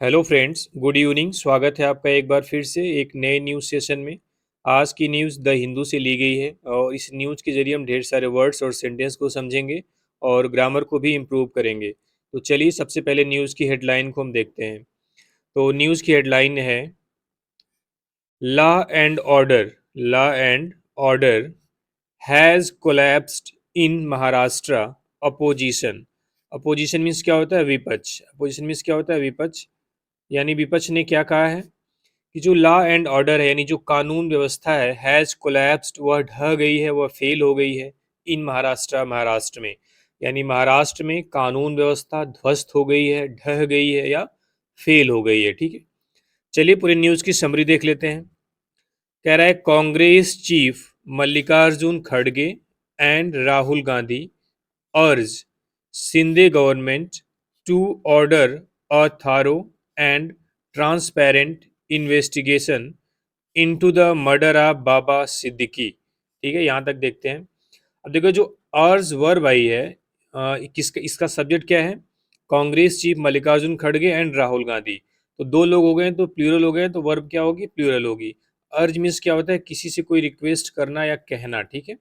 Hello friends, good evening. स्वागत है आपका एक बार फिर से एक नए न्यूज़ सेशन में। आज की न्यूज़ द हिंदू से ली गई है और इस न्यूज़ के ज़रिए हम ढेर सारे वर्ड्स और सेंटेंस को समझेंगे और ग्रामर को भी इम्प्रूव करेंगे। तो चलिए सबसे पहले न्यूज़ की हेडलाइन को हम देखते हैं। तो न्यूज़ की हेडलाइन है law and order has collapsed in Maharashtra. Opposition. Opposition means क्या होता है? विपक्ष। अपोजिशन मीन्स क्या होता है? विपक्ष। यानी विपक्ष ने क्या कहा है कि जो लॉ एंड ऑर्डर है यानी जो कानून व्यवस्था है हैज़ कोलैप्स्ड, वह ढह गई है, वह फेल हो गई है। इन महाराष्ट्र, महाराष्ट्र में, यानी महाराष्ट्र में कानून व्यवस्था ध्वस्त हो गई है, ढह गई है या फेल हो गई है। ठीक है, चलिए पूरी न्यूज़ की समरी देख लेते हैं। कह रहा है कांग्रेस चीफ मल्लिकार्जुन खड़गे and Rahul Gandhi urge Shinde government to order a thorough and transparent investigation into the murder of Baba Siddique. ठीक है, यहाँ तक देखते हैं। अब देखो जो अर्ज वर्ब आई है, किसका इसका सब्जेक्ट क्या है? कांग्रेस चीफ मल्लिकार्जुन खड़गे एंड राहुल गांधी। तो दो लोग हो गए तो प्लूरल हो गए, तो वर्ब क्या होगी? प्लूरल होगी। अर्ज मीन्स क्या होता है? किसी से कोई रिक्वेस्ट करना या कहना। ठीक है,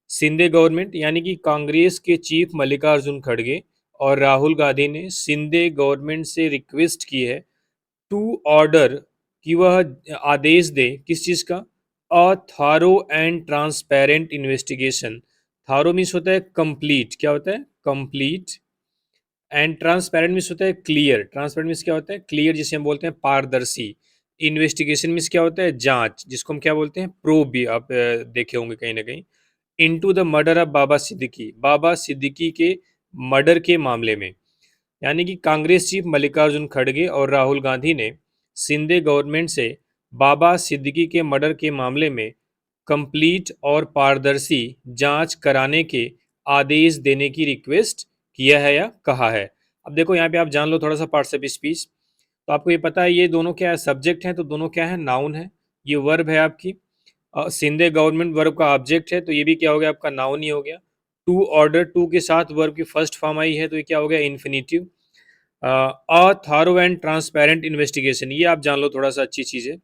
शिंदे गवर्नमेंट यानी कि कांग्रेस के चीफ मल्लिकार्जुन खड़गे और राहुल गांधी ने शिंदे गवर्नमेंट से रिक्वेस्ट की है टू ऑर्डर, कि वह आदेश दे किस चीज़ का? अ थारो एंड ट्रांसपेरेंट इन्वेस्टिगेशन। थारो मीन्स होता है कंप्लीट। क्या होता है? कंप्लीट। एंड ट्रांसपेरेंट मीन्स होता है क्लियर। ट्रांसपेरेंट मीन्स क्या होता है? क्लियर, जिसे हम बोलते हैं पारदर्शी। इन्वेस्टिगेशन मीन्स क्या होता है? जांच, जिसको हम क्या बोलते हैं? प्रोब भी आप देखे होंगे कहीं ना कहीं। Into the murder of Baba Siddiqui, बाबा सिद्दीकी के मर्डर के मामले में। यानी कि कांग्रेस चीफ मल्लिकार्जुन खड़गे और राहुल गांधी ने शिंदे गवर्नमेंट से बाबा सिद्दीकी के मर्डर के मामले में कंप्लीट और पारदर्शी जांच कराने के आदेश देने की रिक्वेस्ट किया है या कहा है। अब देखो यहाँ पे आप जान लो थोड़ा सा पार्ट्स ऑफ स्पीच। तो आपको ये पता है ये दोनों क्या है? सब्जेक्ट हैं, तो दोनों क्या है? नाउन है। ये वर्ब है आपकी। शिंदे गवर्नमेंट वर्ब का ऑब्जेक्ट है, तो ये भी क्या हो गया? आपका नाउन ही हो गया। टू ऑर्डर, टू के साथ वर्ब की फर्स्ट फॉर्म आई है, तो ये क्या हो गया? Infinitive. A thorough and transparent investigation, ये आप जान लो थोड़ा सा, अच्छी चीज़ है।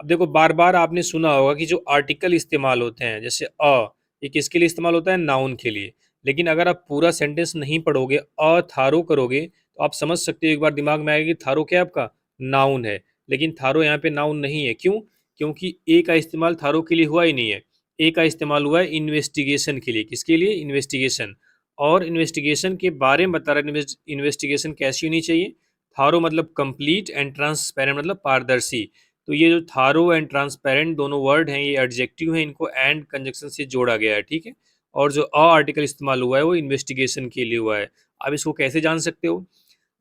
अब देखो बार बार आपने सुना होगा कि जो आर्टिकल इस्तेमाल होते हैं जैसे ये किसके लिए इस्तेमाल होता है? नाउन के लिए। लेकिन अगर आप पूरा सेंटेंस नहीं पढ़ोगे, अ थारो करोगे, तो आप समझ सकते हो, एक बार दिमाग में आएगा कि थारो क्या है? आपका नाउन है। लेकिन थारो यहाँ पे नाउन नहीं है। क्यों? क्योंकि ए का इस्तेमाल थारो के लिए हुआ ही नहीं है। ए का इस्तेमाल हुआ है इन्वेस्टिगेशन के लिए। किसके लिए? इन्वेस्टिगेशन। और इन्वेस्टिगेशन के बारे में बता रहा है। इन्वेस्टिगेशन कैसी होनी चाहिए? थारो मतलब कंप्लीट एंड ट्रांसपेरेंट मतलब पारदर्शी। तो ये जो थारो एंड ट्रांसपेरेंट दोनों वर्ड हैं, ये एडजेक्टिव हैं, इनको एंड कंजक्शन से जोड़ा गया है। ठीक है, और जो अ आर्टिकल इस्तेमाल हुआ है वो इन्वेस्टिगेशन के लिए हुआ है। अब इसको कैसे जान सकते हो?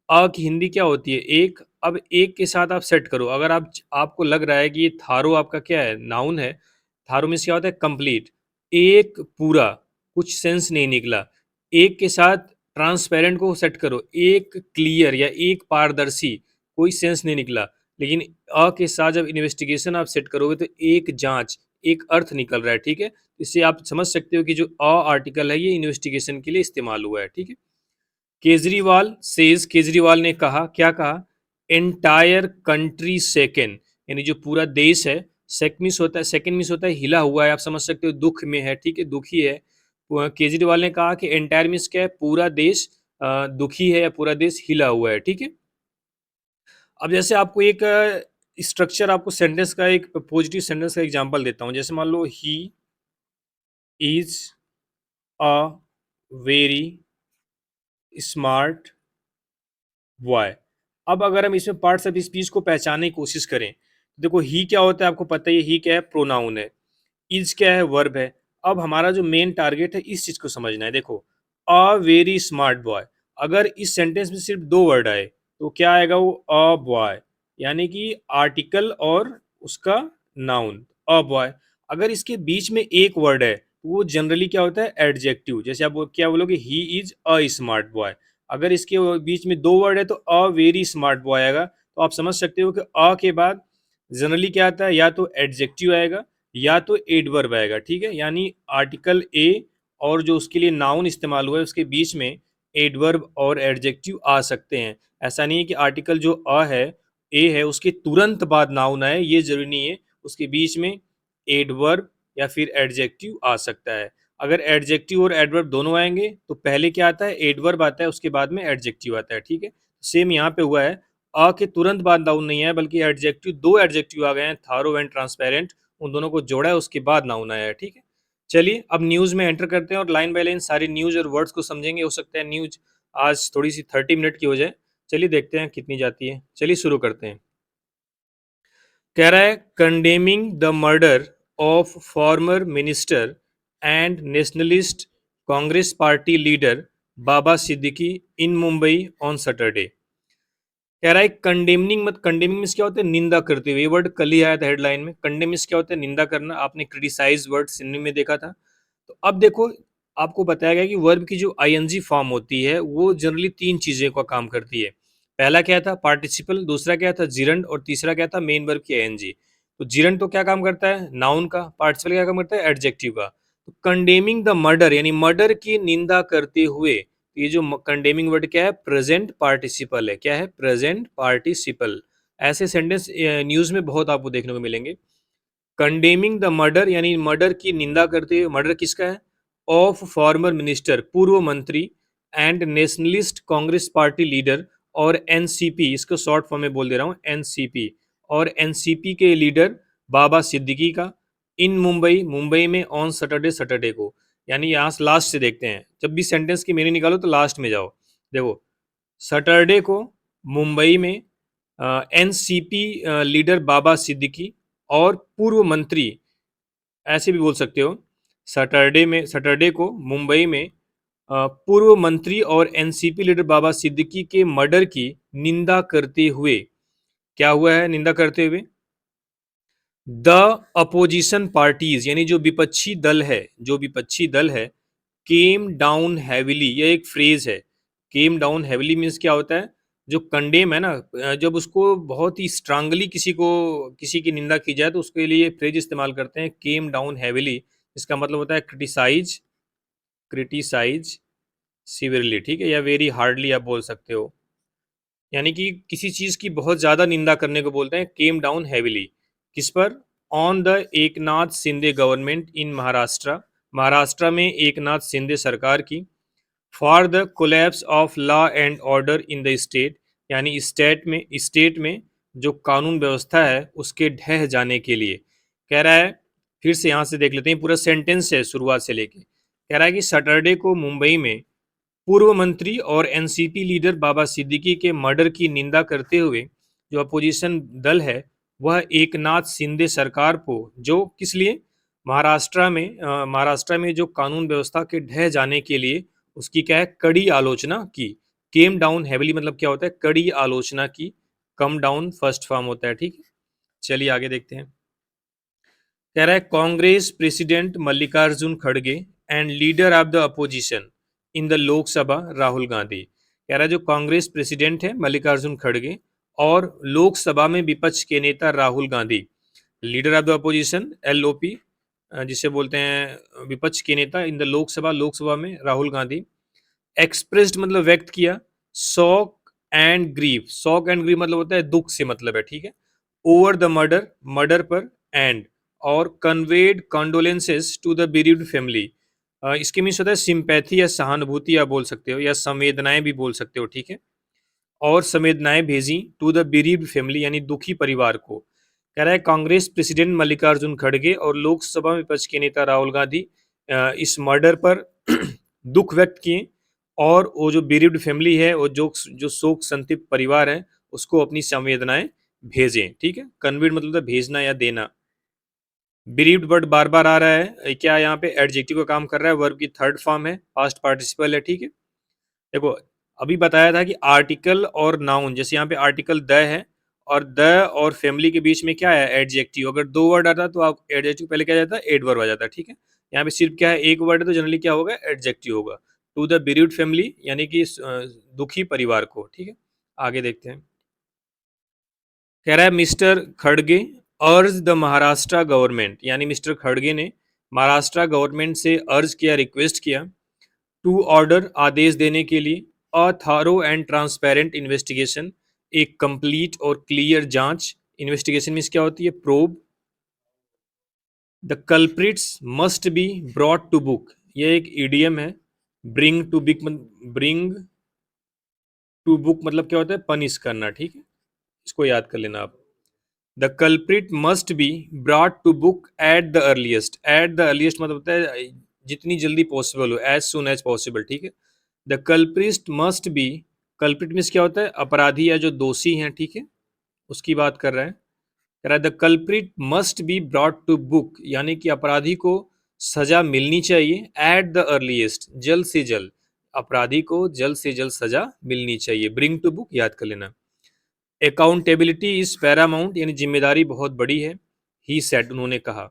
अ की हिंदी क्या होती है? एक। अब एक के साथ आप सेट करो। अगर आपको लग रहा है कि ये थारो आपका क्या है? नाउन है। थारो मीन्स क्या होता है? कंप्लीट, एक पूरा, कुछ सेंस नहीं निकला। एक के साथ ट्रांसपेरेंट को सेट करो, एक क्लियर या एक पारदर्शी, कोई सेंस नहीं निकला। लेकिन अ के साथ जब इन्वेस्टिगेशन आप सेट करोगे तो एक जांच, एक अर्थ निकल रहा है। ठीक है, इससे आप समझ सकते हो कि जो अ आर्टिकल है ये इन्वेस्टिगेशन के लिए इस्तेमाल हुआ है। ठीक है, केजरीवाल सेज, केजरीवाल ने कहा, क्या कहा? एंटायर कंट्री सेकेंड, यानी जो पूरा देश है। सेक मिस होता है, सेकेंड मिस होता है हिला हुआ है, आप समझ सकते हो दुख में है। ठीक है, दुखी है। केजरीवाल ने कहा कि एंटायर मिस क्या है? पूरा देश दुखी है या पूरा देश हिला हुआ है। ठीक है, अब जैसे आपको एक स्ट्रक्चर, आपको सेंटेंस का एक पॉजिटिव सेंटेंस का एग्जांपल देता हूँ। जैसे मान लो he is a very smart boy. अब अगर हम इसमें पार्ट्स ऑफ स्पीच को पहचानने की कोशिश करें, देखो ही क्या होता है? आपको पता ही है, ही क्या है? प्रोनाउन है। इज क्या है? वर्ब है। अब हमारा जो मेन टारगेट है इस चीज को समझना है। देखो, अ वेरी स्मार्ट बॉय, अगर इस सेंटेंस में सिर्फ दो वर्ड आए तो क्या आएगा? वो अ बॉय, यानी कि आर्टिकल और उसका नाउन, अ बॉय। अगर इसके बीच में एक वर्ड है तो वो जनरली क्या होता है? एडजेक्टिव। जैसे आप क्या बोलोगे? ही इज अ स्मार्ट बॉय। अगर इसके बीच में दो वर्ड है तो अ वेरी स्मार्ट बॉय आएगा। तो आप समझ सकते हो कि अ के बाद जनरली क्या आता है? या तो एडजेक्टिव आएगा या तो एडवर्ब आएगा। ठीक है, यानी आर्टिकल ए और जो उसके लिए नाउन इस्तेमाल हुआ है उसके बीच में एडवर्ब और एडजेक्टिव आ सकते हैं। ऐसा नहीं है कि आर्टिकल जो अ है, ए है, उसके तुरंत बाद नाउन आए, ये जरूरी नहीं है। उसके बीच में एडवर्ब या फिर एडजेक्टिव आ सकता है। अगर एडजेक्टिव और एडवर्ब दोनों आएंगे तो पहले क्या आता है, एडवर्ब आता है, उसके बाद में एडजेक्टिव आता है। ठीक है, सेम यहाँ पे हुआ है, अ के तुरंत बाद नाउन नहीं आया बल्कि एडजेक्टिव, दो एडजेक्टिव आ गए हैं, थारो एंड ट्रांसपेरेंट, उन दोनों को जोड़ा है, उसके बाद नाउन आया है। ठीक है, चलिए अब न्यूज में एंटर करते हैं और लाइन बाय लाइन सारी न्यूज और वर्ड्स को समझेंगे। हो सकता है न्यूज आज थोड़ी सी 30 मिनट की हो जाए। चलिए देखते हैं कितनी जाती है। चलिए शुरू करते हैं। कह रहा है, condemning the murder of former minister and nationalist Congress party leader Baba Siddiqui in Mumbai on Saturday. कह रहा है कंडेमनिंग, मत कंडेमिंग मीन्स क्या होता है, निंदा करते हुए। ये वर्ड कल ही आया था हेडलाइन में। कंडेम मीन्स क्या होता है, निंदा करना। आपने क्रिटिसाइज वर्ड सिनोनिम में देखा था। तो अब देखो, आपको बताया गया कि वर्ब की जो आईएनजी फॉर्म होती है वो जनरली तीन चीजें का काम करती है। पहला क्या था, पार्टिसिपल, दूसरा क्या था, जिरंड, और तीसरा क्या था, मेन वर्ब की आईएनजी। तो जिरंड तो क्या काम करता है, नाउन का। पार्टिसिपल क्या काम करता है, एडजेक्टिव का। तो कंडेमिंग द मर्डर यानी मर्डर की निंदा करते हुए, ये जो कंडेमिंग वर्ड क्या है, प्रेजेंट पार्टिसिपल है। क्या है, प्रेजेंट पार्टिसिपल। ऐसे सेंटेंस न्यूज में बहुत आपको देखने को मिलेंगे। कंडेमिंग द मर्डर यानी मर्डर की निंदा करते हुए, मर्डर किसका है, ऑफ फॉर्मर मिनिस्टर, पूर्व मंत्री, and nationalist Congress party leader, और एनसीपी, इसको शॉर्ट फॉर्म में बोल दे रहा हूँ, एनसीपी, और एनसीपी के लीडर बाबा सिद्दीकी का, इन मुंबई, मुंबई में, ऑन सैटरडे, सैटरडे को। यानी यहाँ से लास्ट से देखते हैं, जब भी सेंटेंस की मीनिंग निकालो तो लास्ट में जाओ। देखो, सैटरडे को मुंबई में एनसीपी लीडर बाबा सिद्दीकी और पूर्व मंत्री, ऐसे भी बोल सकते हो, सैटरडे को मुंबई में पूर्व मंत्री और एनसीपी लीडर बाबा सिद्दीकी के मर्डर की निंदा करते हुए, क्या हुआ है, निंदा करते हुए, द अपोजिशन पार्टीज यानी जो विपक्षी दल है, जो विपक्षी दल है, केम डाउन हैविली, ये एक फ्रेज है। केम डाउन हैविली मीन्स क्या होता है, जो कंडेम है ना, जब उसको बहुत ही स्ट्रांगली किसी की निंदा की जाए तो उसके लिए फ्रेज इस्तेमाल करते हैं, केम डाउन हैविली। इसका मतलब होता है क्रिटिसाइज, क्रिटिसाइज सीवियरली। ठीक है, या वेरी हार्डली आप बोल सकते हो। यानी कि किसी चीज की बहुत ज्यादा निंदा करने को बोलते हैं, केम डाउन हैविली। किस पर, on the Eknath Shinde government in Maharashtra, Maharashtra में एकनाथ शिंदे सरकार की, for the collapse of law and order in the state, यानी स्टेट में जो कानून व्यवस्था है उसके ढह जाने के लिए। कह रहा है, फिर से यहाँ से देख लेते हैं, पूरा सेंटेंस है शुरुआत से लेके। कह रहा है कि सैटरडे को मुंबई में पूर्व मंत्री और एनसीपी लीडर बाबा सिद्दीकी के मर्डर की निंदा करते हुए जो अपोजिशन दल है वह एकनाथ शिंदे सरकार को, जो किस लिए, महाराष्ट्र में जो कानून व्यवस्था के ढह जाने के लिए उसकी क्या है, कड़ी आलोचना की। केम डाउन हैविली मतलब क्या होता है, कड़ी आलोचना की। कम डाउन फर्स्ट फॉर्म होता है। ठीक है, चलिए आगे देखते हैं। कह रहा है, कांग्रेस प्रेसिडेंट मल्लिकार्जुन खड़गे and leader of the opposition in the Lok Sabha Rahul Gandhi. कह रहा है, जो कांग्रेस प्रेसिडेंट है मल्लिकार्जुन खड़गे और लोकसभा में विपक्ष के नेता Rahul Gandhi, leader of the opposition LOP, जिसे बोलते हैं विपक्ष के नेता, इन द लोकसभा, लोकसभा में राहुल गांधी, एक्सप्रेस्ड मतलब व्यक्त किया, shock and grief, shock and grief मतलब होता है दुख से मतलब है। ठीक है, ओवर द मर्डर, मर्डर पर, एंड, और conveyed condolences to the bereaved family. इसके मीन्स होता है सिंपैथी या सहानुभूति आप बोल सकते हो, या संवेदनाएं भी बोल सकते हो। ठीक है, और संवेदनाएं भेजी टू द bereaved फैमिली यानी दुखी परिवार को। कह रहा है, कांग्रेस प्रेसिडेंट मल्लिकार्जुन खड़गे और लोकसभा विपक्ष के नेता राहुल गांधी इस मर्डर पर दुख व्यक्त किए, और वो जो bereaved फैमिली है, वो जो जो शोक संतप्त परिवार है, उसको अपनी संवेदनाएं भेजें। ठीक है, कन्वेड मतलब होता है भेजना या देना। bereaved वर्ड बार बार आ रहा है, क्या यहाँ पे एडजेक्टिव का काम कर रहा है, वर्ब की थर्ड फॉर्म है, पास्ट पार्टिसिपल है। ठीक है, देखो अभी बताया था कि आर्टिकल और नाउन, जैसे यहाँ पे आर्टिकल द है और द और फैमिली के बीच में क्या है, एडजेक्टिव। अगर दो वर्ड आता तो आप एडजेक्टिव पहले क्या जाता है, एडवर्ब आ जाता है। ठीक है, यहाँ पे सिर्फ क्या है, एक वर्ड है तो जनरली क्या होगा, एडजेक्टिव होगा। टू द bereaved फैमिली यानी कि दुखी परिवार को। ठीक है, आगे देखते हैं। कह रहा है, मिस्टर खड़गे अर्ज द महाराष्ट्र गवर्नमेंट, यानी मिस्टर खड़गे ने महाराष्ट्र गवर्नमेंट से अर्ज किया, रिक्वेस्ट किया, टू ऑर्डर आदेश देने के लिए, a thorough and transparent investigation एक कंप्लीट और क्लियर जांच, इन्वेस्टिगेशन मीन्स क्या होती है, probe, the culprits must be brought to book, ये एक ईडियम है, ब्रिंग टू बुक मतलब क्या होता है, पनिश करना, ठीक है, इसको याद कर लेना आप। The culprit must be brought to book at the earliest मतलब होता है जितनी जल्दी पॉसिबल हो, एज सुन एज पॉसिबल, ठीक है। The culprit must B, culprit means क्या होता है, अपराधी या जो दोषी हैं, ठीक है, उसकी बात कर रहे हैं। कह रहा है the culprit must be brought to book, यानी कि अपराधी को सजा मिलनी चाहिए, एट द अर्लीस्ट जल्द से जल्द, अपराधी को जल्द से जल्द सजा मिलनी चाहिए, ब्रिंग टू बुक याद कर लेना। अकाउंटेबिलिटी इज पैरामाउंट, यानी जिम्मेदारी बहुत बड़ी है, ही सेड उन्होंने कहा।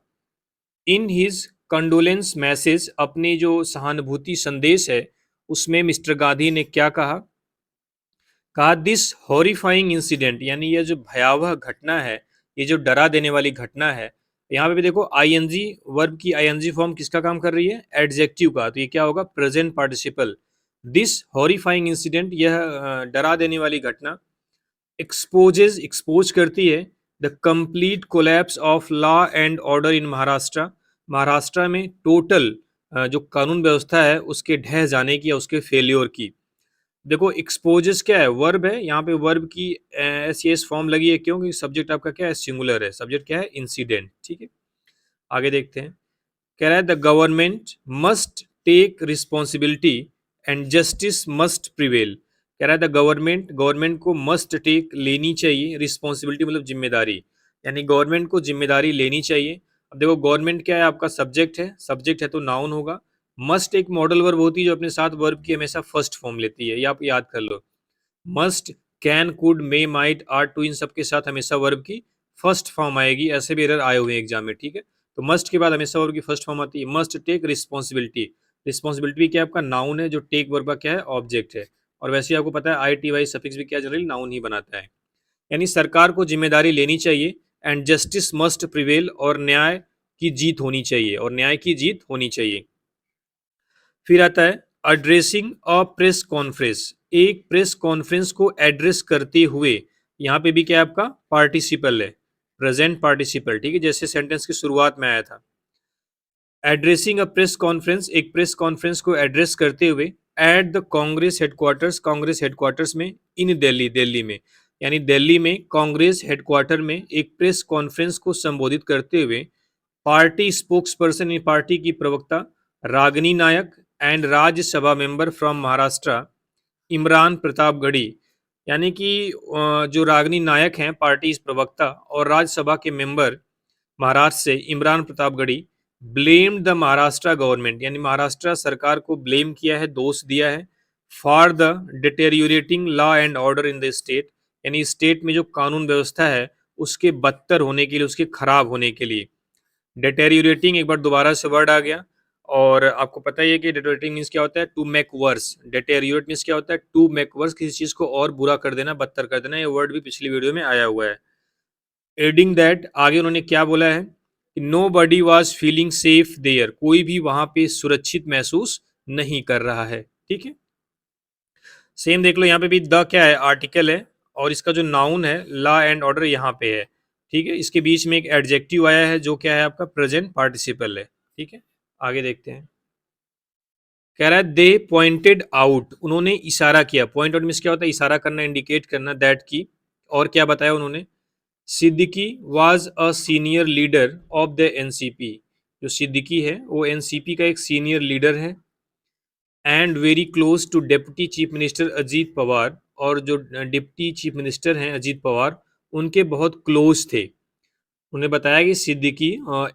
इन हिज कंडोलेंस मैसेज, अपने जो सहानुभूति संदेश है उसमें मिस्टर गांधी ने क्या कहा, कहा दिस हॉरिफाइंग इंसिडेंट, यानी यह जो भयावह घटना है, ये जो डरा देने वाली घटना है, यहाँ पे भी देखो आईएनजी वर्ब की आईएनजी फॉर्म किसका काम कर रही है, एडजेक्टिव का, तो ये क्या होगा, present participle. This horrifying incident, यह डरा देने वाली घटना, एक्सपोज करती है the complete collapse of law and order in Maharashtra, Maharashtra में टोटल जो कानून व्यवस्था है उसके ढह जाने की या उसके फेल्योर की। देखो एक्सपोजेस क्या है, वर्ब है, यहाँ पे वर्ब की एस एस फॉर्म लगी है, क्योंकि सब्जेक्ट आपका क्या है, सिंगुलर है, सब्जेक्ट क्या है, इंसिडेंट, ठीक है। आगे देखते हैं, कह रहा है the government must take responsibility and justice must prevail, कह रहा है द गवर्नमेंट को मस्ट टेक लेनी चाहिए, रिस्पॉन्सिबिलिटी मतलब जिम्मेदारी, यानी गवर्नमेंट को जिम्मेदारी लेनी चाहिए। अब देखो गवर्नमेंट क्या है, आपका सब्जेक्ट है तो नाउन होगा, मस्ट एक मॉडल वर्ब होती है जो अपने साथ वर्ब की हमेशा फर्स्ट फॉर्म लेती है, ये आप याद कर लो, must, can, could, may, might, ought, to, इन सब के साथ हमेशा वर्ब की फर्स्ट फॉर्म आएगी, ऐसे भी एरर आए हुए हैं एग्जाम में, ठीक है। तो मस्ट के बाद हमेशा वर्ब की फर्स्ट फॉर्म आती है, मस्ट टेक रिस्पॉन्सिबिलिटी, रिस्पॉन्सिबिलिटी भी क्या आपका नाउन है, जो टेक वर्ब का क्या है, ऑब्जेक्ट है, और वैसे ही आपको पता है आई टी वाई सफिक्स भी क्या जनरली नाउन ही बनाता है, यानी सरकार को जिम्मेदारी लेनी चाहिए, एंड जस्टिस मस्ट प्रिवेल, और न्याय की जीत होनी चाहिए, और न्याय की जीत होनी चाहिए। फिर आता है एड्रेसिंग अ प्रेस कॉन्फ्रेंस, एक प्रेस कॉन्फ्रेंस को एड्रेस करते हुए, यहाँ पे भी क्या है आपका पार्टिसिपल है, प्रेजेंट पार्टिसिपल, ठीक है, जैसे सेंटेंस की शुरुआत में आया था। एड्रेसिंग अ प्रेस कॉन्फ्रेंस, एक प्रेस कॉन्फ्रेंस को एड्रेस करते हुए, एट द कांग्रेस हेडक्वार्टर्स में, इन दिल्ली, दिल्ली में, यानी दिल्ली में कांग्रेस हेडक्वार्टर में एक प्रेस कॉन्फ्रेंस को संबोधित करते हुए, पार्टी स्पोक्स पर्सन, पार्टी की प्रवक्ता रागनी नायक and Rajya Sabha member from Maharashtra Imran Pratapgarhi, यानी कि जो रागनी नायक हैं पार्टी प्रवक्ता और राज्यसभा के मेंबर महाराष्ट्र से Imran Pratapgarhi, blamed the Maharashtra government, यानी महाराष्ट्र सरकार को ब्लेम किया है, दोष दिया है, for the deteriorating law and order in the state, यानी स्टेट में जो कानून व्यवस्था है उसके बदतर होने के लिए, उसके खराब होने के लिए। डिटेरियोरेटिंग एक बार दोबारा से वर्ड आ गया, और आपको पता ही है कि डिटेरियोरेटिंग मीन्स क्या होता है, to make worse, deteriorate means क्या होता है, टू मेक वर्स, किसी चीज को और बुरा कर देना, बदतर कर देना, ये वर्ड भी पिछली वीडियो में आया हुआ है। एडिंग दैट, आगे उन्होंने क्या बोला है, nobody was feeling safe there, कोई भी वहां पे सुरक्षित महसूस नहीं कर रहा है, ठीक है। सेम देख लो यहाँ पे भी द क्या है, आर्टिकल है, और इसका जो नाउन है लॉ एंड ऑर्डर यहाँ पे है, ठीक है, इसके बीच में एक एडजेक्टिव आया है जो क्या है आपका प्रेजेंट पार्टिसिपल है, ठीक है। आगे देखते हैं, कह रहा है दे पॉइंटेड आउट, उन्होंने इशारा किया, पॉइंट आउट मीन्स क्या होता है, इशारा करना, इंडिकेट करना, दैट की, और क्या बताया उन्होंने, Siddiqui was a senior leader of the NCP, जो सिद्दीकी है वो एनसीपी का एक सीनियर लीडर है, and very close to deputy chief minister Ajit Pawar, और जो डिप्टी चीफ मिनिस्टर हैं अजीत पवार उनके बहुत क्लोज थे। उन्हें बताया कि सिद्दीकी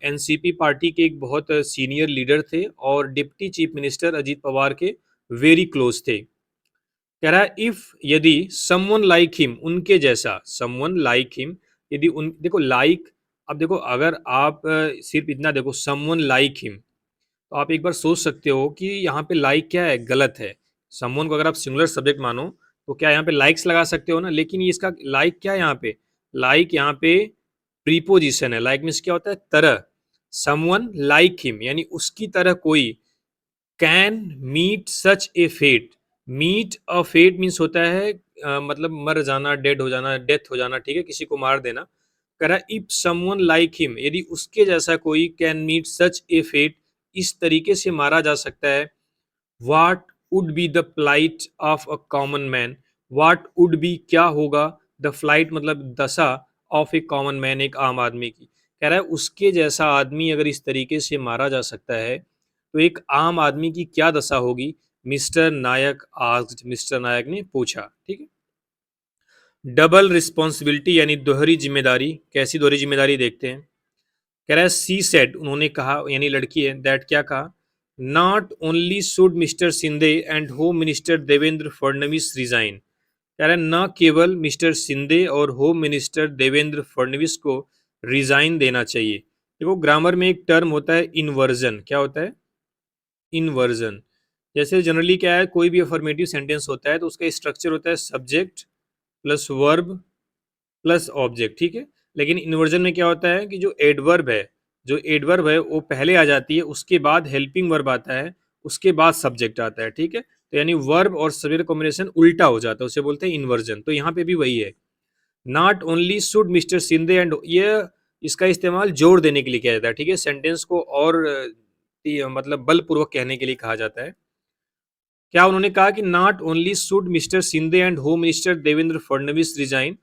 एनसीपी पार्टी के एक बहुत सीनियर लीडर थे और deputy chief minister Ajit Pawar के वेरी क्लोज थे। कह रहा है इफ, यदि, समवन लाइक हिम, उनके जैसा, समवन लाइक हिम, यदि उन, देखो लाइक, अब देखो अगर आप सिर्फ इतना देखो समवन लाइक हिम, तो आप एक बार सोच सकते हो कि यहाँ पे लाइक क्या है, गलत है। समवन को अगर आप सिंगुलर सब्जेक्ट मानो तो क्या यहाँ पे लाइक्स लगा सकते हो ना, लेकिन ये इसका लाइक क्या है यहाँ पे, लाइक यहाँ पे प्रीपोजिशन है, लाइक मीन्स क्या होता है, तरह, समवन लाइक हिम, यानी उसकी तरह कोई, can meet such a fate. Meet a fate means होता है मतलब मर जाना, डेड हो जाना, डेथ हो जाना, ठीक है, किसी को मार देना। कह रहा इफ समवन लाइक हिम, यदि उसके जैसा कोई can meet such a fate, इस तरीके से मारा जा सकता है। What would be the plight of a common man. What would be क्या होगा, द फ्लाइट मतलब दशा, ऑफ ए कॉमन मैन एक आम आदमी की। कह रहा है उसके जैसा आदमी अगर इस तरीके से मारा जा सकता है तो एक आम आदमी की क्या दशा होगी। मिस्टर नायक आस्क्ड, मिस्टर नायक ने पूछा, ठीक है। डबल रिस्पॉन्सिबिलिटी यानी दोहरी जिम्मेदारी, कैसी दोहरी जिम्मेदारी देखते हैं। कह रहा है सी सेड, उन्होंने कहा, यानी लड़की है, दैट क्या कहा, not only should mister Shinde and home minister Devendra Fadnavis resign. कह रहा है न केवल मिस्टर सिंधे और होम मिनिस्टर देवेंद्र फडणवीस को रिजाइन देना चाहिए। देखो ग्रामर में एक टर्म होता है इन्वर्जन, क्या होता है, इन्वर्जन। जैसे जनरली क्या है, कोई भी अफर्मेटिव सेंटेंस होता है तो उसका स्ट्रक्चर होता है subject plus verb plus object, ठीक है। लेकिन इन्वर्जन में क्या होता है कि जो एडवर्ब है, जो एडवर्ब है वो पहले आ जाती है, उसके बाद हेल्पिंग वर्ब आता है, उसके बाद सब्जेक्ट आता है, ठीक है। तो यानी वर्ब और सब्जेक्ट कॉम्बिनेशन उल्टा हो जाता है, उसे बोलते हैं इन्वर्जन। तो यहाँ पे भी वही है, not only should mister Shinde and, ये इसका इस्तेमाल जोड़ देने के लिए किया जाता है, ठीक है, सेंटेंस को और मतलब बलपूर्वक कहने के लिए कहा जाता है। क्या उन्होंने कहा कि not only should mister Shinde and home minister Devendra Fadnavis resign,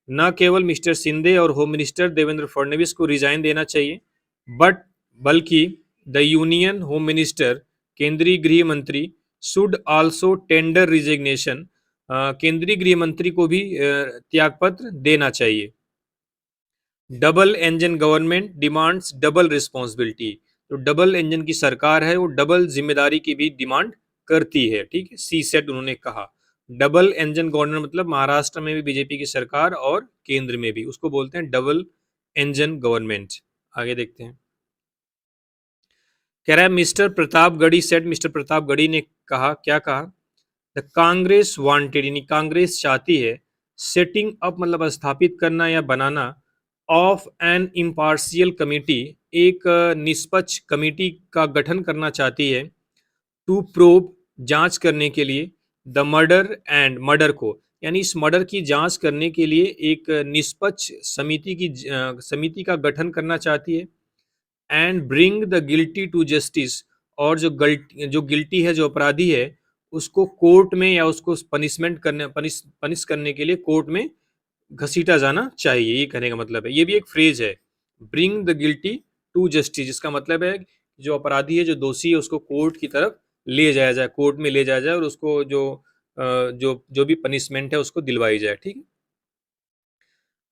न केवल मिस्टर सिंधे और होम मिनिस्टर देवेंद्र फडणवीस को रिजाइन देना चाहिए, बट बल्कि द यूनियन होम मिनिस्टर, केंद्रीय गृह मंत्री, शुड आल्सो टेंडर रिजिग्नेशन, केंद्रीय गृह मंत्री को भी त्यागपत्र देना चाहिए। Double engine government demands double responsibility, तो डबल इंजन की सरकार है वो डबल जिम्मेदारी की भी डिमांड करती है, ठीक है, सी सेट उन्होंने कहा। डबल इंजन गवर्नमेंट मतलब महाराष्ट्र में भी बीजेपी की सरकार और केंद्र में भी, उसको बोलते हैं डबल इंजन गवर्नमेंट। आगे देखते हैं। कह रहा है mister Pratapgarhi set, mister Pratapgarhi ने कहा, क्या कहा, द कांग्रेस वांटेड, यानी कांग्रेस चाहती है, सेटिंग अप मतलब स्थापित करना या बनाना, ऑफ एन इम्पार्शियल कमिटी, एक निष्पक्ष कमिटी का गठन करना चाहती है, टू प्रोब जांच करने के लिए, द मर्डर एंड मर्डर को, यानी इस मर्डर की जांच करने के लिए एक निष्पक्ष समिति का गठन करना चाहती है, and bring the guilty to justice, और जो गिल्टी है, जो अपराधी है, उसको कोर्ट में या उसको पनिश करने के लिए कोर्ट में घसीटा जाना चाहिए, ये कहने का मतलब है। ये भी एक फ्रेज है, bring the guilty to justice, जिसका मतलब है जो अपराधी है, जो दोषी है, उसको कोर्ट की तरफ ले जाया जाए, कोर्ट में ले जाया जाए और उसको जो भी पनिशमेंट है उसको दिलवाई जाए, ठीक है।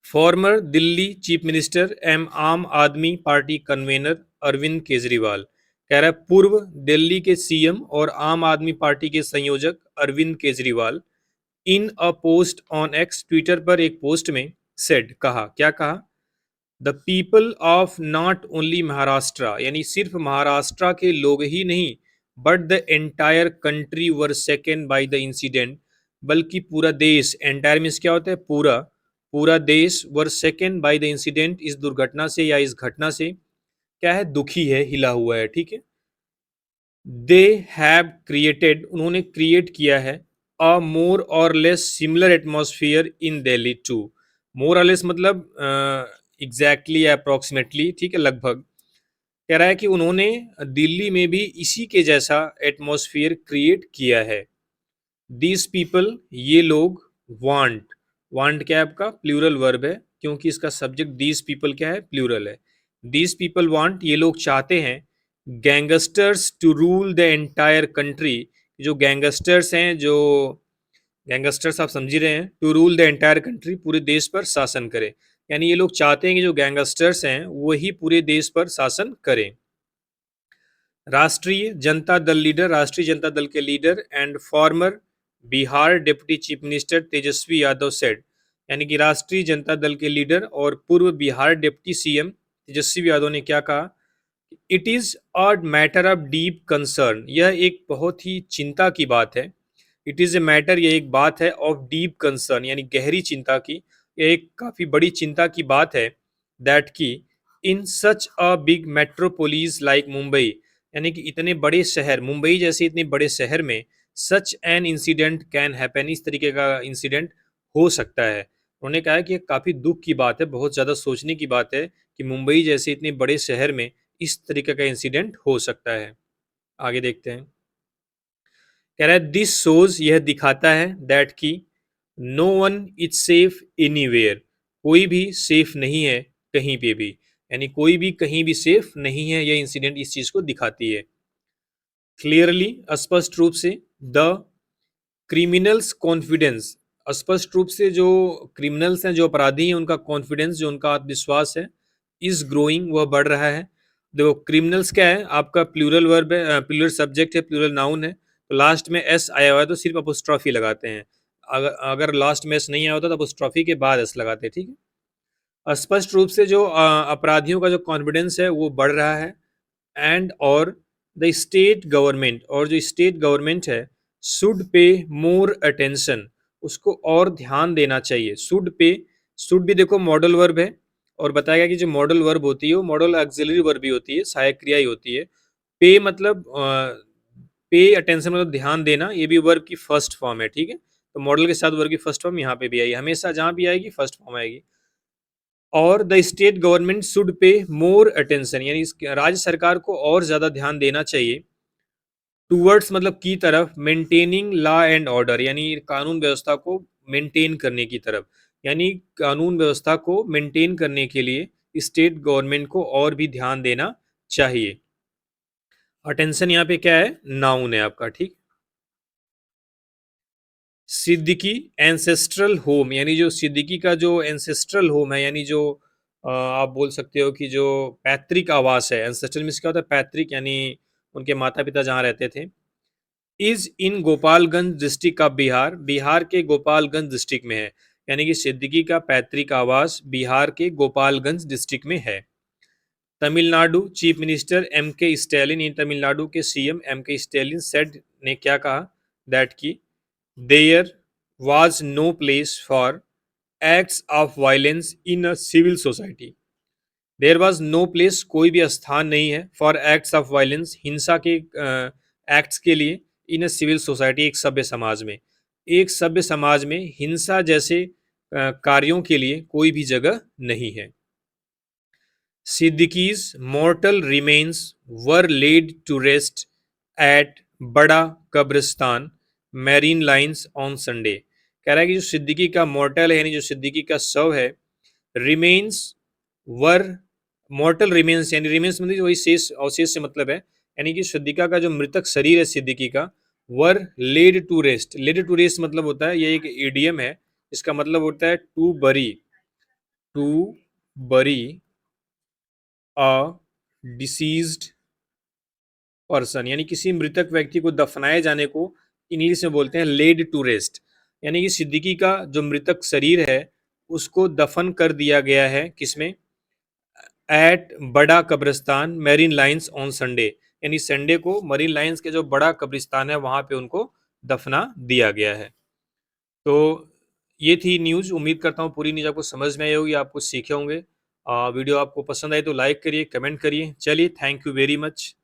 फॉर्मर दिल्ली चीफ मिनिस्टर एम आम आदमी पार्टी कन्वेनर अरविंद केजरीवाल, कह रहा है पूर्व दिल्ली के सीएम और आम आदमी पार्टी के संयोजक Arvind Kejriwal, in a post on X, Twitter पर एक पोस्ट में, सेड कहा, क्या कहा, the people of not only Maharashtra, यानी सिर्फ महाराष्ट्र के लोग ही नहीं, but the entire country were second by the incident, बल्कि पूरा देश, एंटायर मीन्स क्या होता है, पूरा, पूरा देश, वर सेकेंड बाय द इंसिडेंट, इस दुर्घटना से या इस घटना से क्या है, दुखी है, हिला हुआ है, ठीक है। दे हैव क्रिएटेड, उन्होंने क्रिएट किया है, अ मोर और less similar atmosphere in Delhi too, more और लेस मतलब एग्जैक्टली अप्रोक्सीमेटली, ठीक है, लगभग। कह रहा है कि उन्होंने दिल्ली में भी इसी के जैसा एटमॉस्फेयर क्रिएट किया है। दीज पीपल, ये लोग, वांट, वांट क्या है आपका, प्लूरल वर्ब है, क्योंकि इसका सब्जेक्ट दीज पीपल क्या है, प्लूरल है। दीज पीपल वांट, ये लोग चाहते हैं, gangsters to rule the entire country, जो गैंगस्टर्स हैं, जो गैंगस्टर्स आप समझ ही रहे हैं, to rule the entire country, पूरे देश पर शासन करें, यानी ये लोग चाहते हैं कि जो गैंगस्टर्स हैं वही पूरे देश पर शासन करें। राष्ट्रीय जनता दल लीडर, राष्ट्रीय जनता दल के leader and farmer Bihar deputy chief minister Tejashwi Yadav said, यानी कि राष्ट्रीय जनता दल के लीडर और पूर्व बिहार डिप्टी सीएम तेजस्वी यादव ने क्या कहा, it is a matter of deep concern, यह एक बहुत ही चिंता की बात है। इट इज ए मैटर, यह एक बात है, ऑफ डीप कंसर्न, यानी गहरी चिंता की, यह एक काफी बड़ी चिंता की बात है, दैट की in such a big metropolis like Mumbai, यानी कि इतने बड़े शहर, मुंबई जैसे इतने बड़े शहर में such an incident can happen, इस तरीके का इंसिडेंट हो सकता है। उन्होंने कहा कि काफ़ी दुख की बात है, बहुत ज़्यादा सोचने की बात है कि मुंबई जैसे इतने बड़े शहर में इस तरीके का इंसिडेंट हो सकता है। आगे देखते हैं। कह रहा है दिस शोज, यह दिखाता है दैट कि no one is safe anywhere, कोई भी सेफ नहीं है कहीं पे भी, यानी कोई भी कहीं भी सेफ नहीं है। यह इंसिडेंट इस चीज को दिखाती है। क्लियरली, स्पष्ट रूप से, द क्रिमिनल्स कॉन्फिडेंस, स्पष्ट रूप से जो क्रिमिनल्स हैं, जो अपराधी हैं, उनका कॉन्फिडेंस, जो उनका आत्मविश्वास है, इज ग्रोइंग, वह बढ़ रहा है। देखो क्रिमिनल्स क्या है, आपका प्लूरल वर्ब है, प्लूरल सब्जेक्ट है, प्लूरल नाउन है, तो लास्ट में एस आया हुआ है तो सिर्फ अपोस्ट्रॉफी लगाते हैं। अगर लास्ट में एस नहीं आया होता तो अपोस्ट्रॉफी के बाद एस लगाते हैं, ठीक है। स्पष्ट रूप से जो अपराधियों का जो कॉन्फिडेंस है वो बढ़ रहा है। एंड और द स्टेट गवर्नमेंट, और जो स्टेट गवर्नमेंट है, शुड पे मोर अटेंशन, उसको और ध्यान देना चाहिए। शुड पे, शुड भी देखो मॉडल वर्ब है, और बताया गया कि जो मॉडल वर्ब होती है वो मॉडल ऑक्सिलरी वर्ब भी होती है, सहायक क्रिया ही होती है। पे मतलब पे अटेंशन मतलब ध्यान देना, ये भी वर्ब की फर्स्ट फॉर्म है, ठीक है। तो मॉडल के साथ वर्ब की फर्स्ट फॉर्म यहाँ पे भी आई, हमेशा जहाँ भी आएगी फर्स्ट फॉर्म आएगी। और the state government should pay more attention, यानी राज्य सरकार को और ज्यादा ध्यान देना चाहिए। टूवर्ड्स मतलब की तरफ, मेंटेनिंग लॉ एंड ऑर्डर, यानी कानून व्यवस्था को मेंटेन करने की तरफ, यानी कानून व्यवस्था को मेंटेन करने के लिए स्टेट गवर्नमेंट को और भी ध्यान देना चाहिए। अटेंशन यहाँ पे क्या है, नाउन है आपका, ठीक। सिद्दीकी एंसेस्ट्रल होम, यानी जो सिद्दीकी का जो एंसेस्ट्रल होम है, यानी जो आप बोल सकते हो कि जो पैतृक आवास है, एंसेस्ट्रल मीन्स क्या होता है, पैतृक, यानी उनके माता पिता जहाँ रहते थे। Is in Gopalganj district of Bihar, Bihar के गोपालगंज डिस्ट्रिक्ट में है, यानी कि सिद्दीकी का पैतृक आवास बिहार के गोपालगंज डिस्ट्रिक्ट में है। Tamil Nadu chief minister M K Stalin, इन तमिलनाडु के CM M K Stalin said, ने क्या कहा, दैट की there was no place for acts of violence in a civil society. There was no place, कोई भी स्थान नहीं है, फॉर एक्ट्स ऑफ वायलेंस, हिंसा के एक्ट्स के लिए, इन अ सिविल सोसाइटी, एक सभ्य समाज में, एक सभ्य समाज में हिंसा जैसे कार्यों के लिए कोई भी जगह नहीं है। सिद्दीकी's mortal remains were laid to rest at बड़ा कब्रिस्तान मैरीन लाइंस ऑन संडे। कह रहा है कि जो सिद्दीकी का मॉर्टल है, यानी जो सिद्दीकी का शव है, रिमेन्स वर, मॉर्टल रिमेन्स यानी रिमेन्स मतलब वही शेष, अवशेष से मतलब है, यानी कि सिद्दीका का जो मृतक शरीर है सिद्दीकी का, were laid to rest, laid to rest मतलब होता है, ये एक इडियम है, इसका मतलब होता है to bury, to bury a deceased person, यानी किसी मृतक व्यक्ति को दफनाए जाने को इंग्लिश में बोलते हैं लेड टू रेस्ट। यानी कि सिद्दीकी का जो मृतक शरीर है उसको दफन कर दिया गया है, किसमें, एट बड़ा कब्रिस्तान मेरीन लाइंस ऑन संडे, यानी संडे को मरीन लाइंस के जो बड़ा कब्रिस्तान है वहां पे उनको दफना दिया गया है। तो ये थी न्यूज़, उम्मीद करता हूँ पूरी न्यूज़ आपको समझ में आई होगी, आप कुछ सीखे होंगे। वीडियो आपको पसंद आए तो लाइक करिए, कमेंट करिए। चलिए, थैंक यू वेरी मच।